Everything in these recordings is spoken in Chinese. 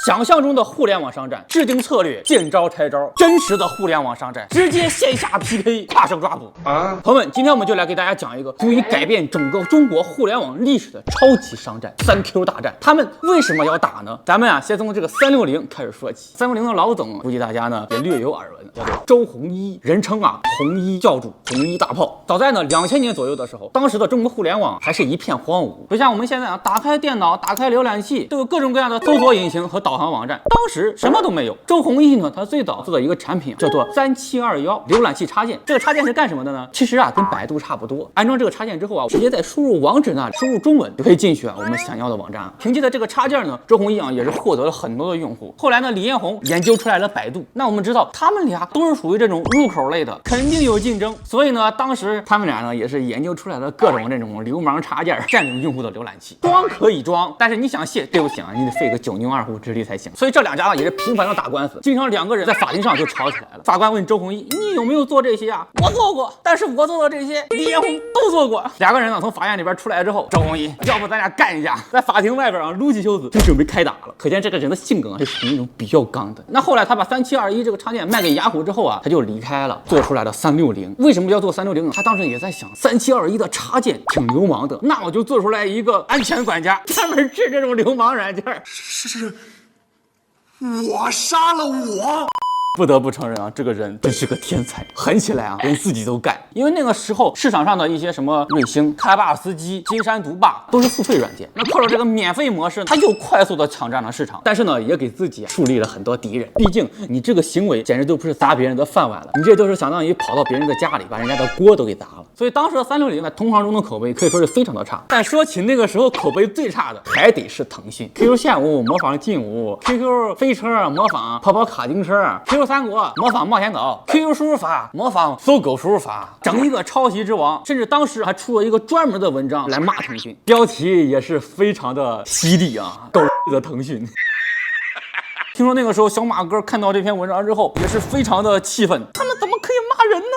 想象中的互联网商战，制定策略，见招拆招；真实的互联网商战，直接线下 PK， 跨省抓捕啊！朋友们，今天我们就来给大家讲一个足以改变整个中国互联网历史的超级商战3Q 大战。他们为什么要打呢？咱们先从这个360开始说起。360的老总，估计大家呢也略有耳闻，叫做周鸿祎，人称红衣教主、红衣大炮。早在呢2000年左右的时候，当时的中国互联网还是一片荒芜，不像我们现在打开电脑、打开浏览器，都有各种各样的搜索引擎和导航网站。当时什么都没有。周鸿祎呢，他最早做的一个产品叫做3721浏览器插件。这个插件是干什么的呢？其实跟百度差不多。安装这个插件之后直接在输入网址那里输入中文就可以进去我们想要的网站。凭借着这个插件呢，周鸿祎也是获得了很多的用户。后来呢，李彦宏研究出来了百度。那我们知道他们俩都是属于这种入口类的，肯定有竞争。所以呢，当时他们俩呢也是研究出来了各种这种流氓插件，占领用户的浏览器。装可以装，但是你想卸，对不起你得费个9牛2虎之力才行。所以这两家呢也是频繁的打官司，经常两个人在法庭上就吵起来了。法官问周鸿祎：“你有没有做这些啊？”“我做过，但是我做的这些，李彦宏都做过。”两个人呢从法院里边出来之后，周鸿祎：“要不咱俩干一架？”在法庭外边撸起袖子就准备开打了。可见这个人的性格是属于那种比较刚的。那后来他把3721这个插件卖给雅虎之后他就离开了，做出来了360。为什么要做360呢？他当时也在想，3721的插件挺流氓的，那我就做出来一个安全管家，专门治这种流氓软件。是我杀了我。不得不承认这个人真是个天才，狠起来连自己都干。因为那个时候市场上的一些什么瑞星、开巴尔斯基、金山毒霸都是付费软件，那靠着这个免费模式，他又快速的抢占了市场，但是呢，也给自己树立了很多敌人。毕竟你这个行为简直都不是砸别人的饭碗了，你这都是相当于跑到别人的家里把人家的锅都给砸了。所以当时的360在同行中的口碑可以说是非常的差。但说起那个时候口碑最差的，还得是腾讯。QQ 线舞模仿劲舞 ，QQ 飞车模仿跑跑卡丁车 ，QQ 三国模仿冒险岛 ，QQ 输入法模仿搜狗输入法，整一个抄袭之王。甚至当时还出了一个专门的文章来骂腾讯，标题也是非常的犀利狗的腾讯。听说那个时候小马哥看到这篇文章之后也是非常的气愤，他们怎么可以骂人呢？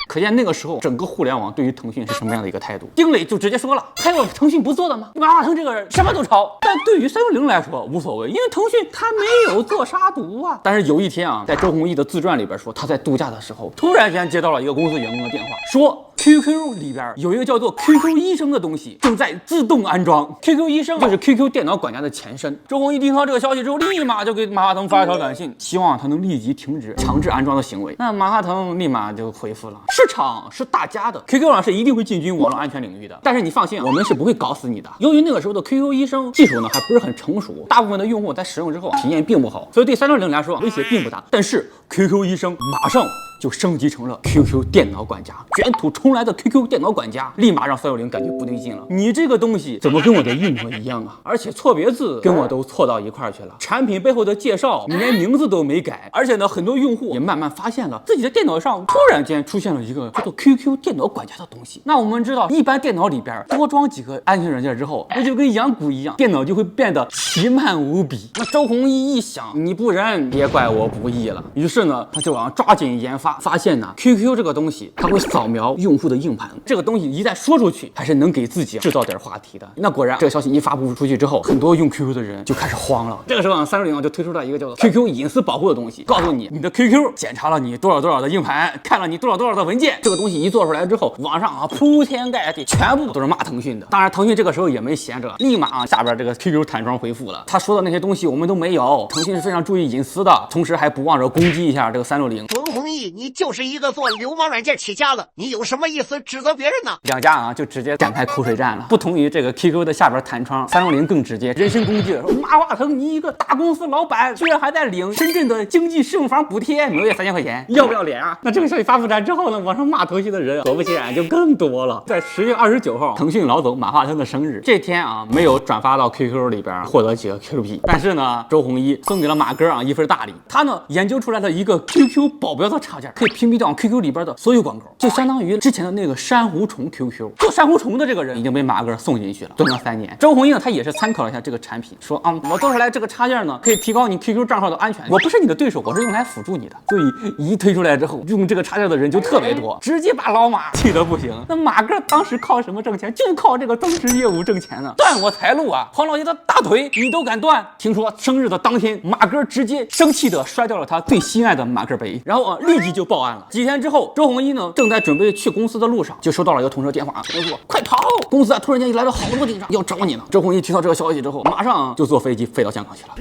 可见那个时候整个互联网对于腾讯是什么样的一个态度。丁磊就直接说了，还有腾讯不做的吗？马化腾这个人什么都抄。但对于360来说无所谓，因为腾讯他没有做杀毒啊。但是有一天在周鸿祎的自传里边说，他在度假的时候突然间接到了一个公司员工的电话，说 QQ 里边有一个叫做 QQ 医生的东西正在自动安装。 QQ 医生就是 QQ 电脑管家的前身。周鸿祎听到这个消息之后，立马就给马化腾发一条短信，希望他能立即停止强制安装的行为。那马化腾立马就回复了，市场是大家的， QQ 是一定会进军网络安全领域的，但是你放心，我们是不会搞死你的。由于那个时候的 QQ 医生技术呢还不是很成熟，大部分的用户在使用之后体验并不好，所以对360来说威胁并不大。但是 QQ 医生马上就升级成了 QQ 电脑管家，卷土重来的 QQ 电脑管家立马让360感觉不对劲了。你这个东西怎么跟我的一模一样啊？而且错别字跟我都错到一块去了，产品背后的介绍你连名字都没改。而且呢，很多用户也慢慢发现了自己的电脑上突然间出现了一个叫做 QQ 电脑管家的东西。那我们知道，一般电脑里边多装几个安全软件之后，那就跟养蛊一样，电脑就会变得奇慢无比。那周鸿祎一想，你不仁，别怪我不义了。于是呢，他就抓紧研发，发现呢 QQ 这个东西它会扫描用户的硬盘，这个东西一旦说出去，还是能给自己制造点话题的。那果然这个消息一发布出去之后，很多用 QQ 的人就开始慌了。这个时候360就推出了一个叫做 QQ 隐私保护的东西，告诉你你的 QQ 检查了你多少的硬盘，看了你多少的文件。这个东西一做出来之后，网上铺天盖地，全部都是骂腾讯的。当然腾讯这个时候也没闲着，立马下边这个 QQ 坦装回复了，他说的那些东西我们都没有，腾讯是非常注意隐私的，同时还不忘着攻击一下这个360。周鸿祎，你就是一个做流氓软件起家的，你有什么意思指责别人呢？两家就直接展开口水战了。不同于这个 QQ 的下边弹窗，360更直接，人身攻击了，说马化腾你一个大公司老板，居然还在领深圳的经济适用房补贴，每个月3000块钱，要不要脸啊？那这个消息发布出来之后呢，网上骂腾讯的人果不其然就更多了。在10月29号，腾讯老总马化腾的生日，这天没有转发到 QQ 里边获得几个 QP， 但是呢，周鸿祎送给了马哥一份大礼，他呢研究出来了一个 QQ 保镖的插件，可以屏蔽掉 QQ 里边的所有广告，就相当于之前的那个珊瑚虫 QQ。做珊瑚虫的这个人已经被马哥送进去了，蹲了3年。周鸿祎呢，他也是参考了一下这个产品，说啊，我做出来这个插件呢，可以提高你 QQ 账号的安全。我不是你的对手，我是用来辅助你的。所以一推出来之后，用这个插件的人就特别多，直接把老马气得不行。那马哥当时靠什么挣钱？就靠这个增值业务挣钱呢，断我财路啊！黄老爷的大腿你都敢断？听说生日的当天，马哥直接生气的摔掉了他最心爱的马克杯，然后立即就报案了。几天之后，周鸿祎呢正在准备去公司的路上，就收到了一个同事电话，说快跑！公司突然间来了好多警察要找你呢。周鸿祎听到这个消息之后，马上就坐飞机飞到香港去了。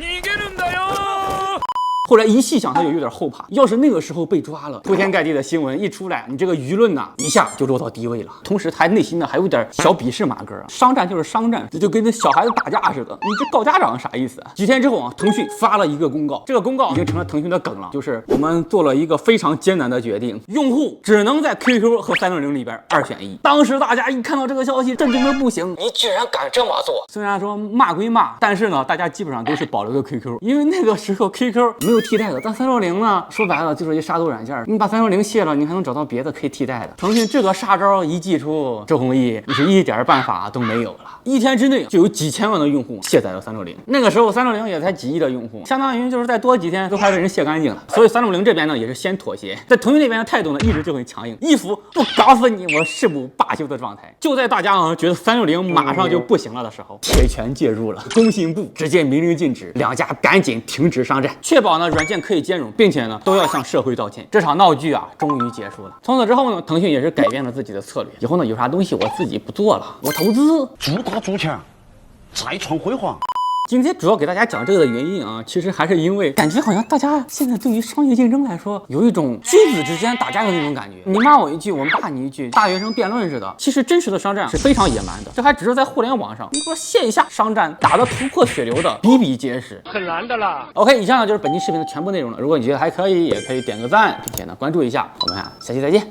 后来一细想，他就有点后怕，要是那个时候被抓了，铺天盖地的新闻一出来，你这个舆论呐，一下就落到低位了。同时，他内心呢还有点小鄙视马哥啊，商战就是商战，这就跟那小孩子打架似的，你这告家长啥意思啊？几天之后啊，腾讯发了一个公告，这个公告已经成了腾讯的梗了，就是我们做了一个非常艰难的决定，用户只能在 QQ 和360里边2选1。当时大家一看到这个消息，震惊的不行，你居然敢这么做！虽然说骂归骂，但是呢，大家基本上都是保留个 QQ， 因为那个时候 QQ 没有替代的，但360呢，说白了就是一杀毒软件，你把360卸了，你还能找到别的可以替代的。腾讯这个杀招一祭出，周鸿祎你是一点办法都没有了。1天之内就有几千万的用户卸载了360，那个时候360也才几亿的用户，相当于就是再多几天都快被人卸干净了。所以360这边呢也是先妥协，在腾讯那边的态度呢一直就很强硬，一副不搞死你我誓不罢休的状态。就在大家觉得360马上就不行了的时候，铁拳介入了，工信部直接明令禁止两家赶紧停止商战，确保呢软件可以兼容，并且呢都要向社会道歉。这场闹剧啊终于结束了。从此之后呢，腾讯也是改变了自己的策略，以后呢有啥东西我自己不做了，我投资筑大筑墙，再创辉煌。今天主要给大家讲这个的原因啊，其实还是因为感觉好像大家现在对于商业竞争来说，有一种君子之间打架的那种感觉。你骂我一句，我骂你一句，大学生辩论似的。其实真实的商战是非常野蛮的，这还只是在互联网上。你说线下商战打得头破血流的比比皆是，很难的啦。OK， 以上呢就是本期视频的全部内容了。如果你觉得还可以，也可以点个赞，并且呢关注一下。我们下期再见。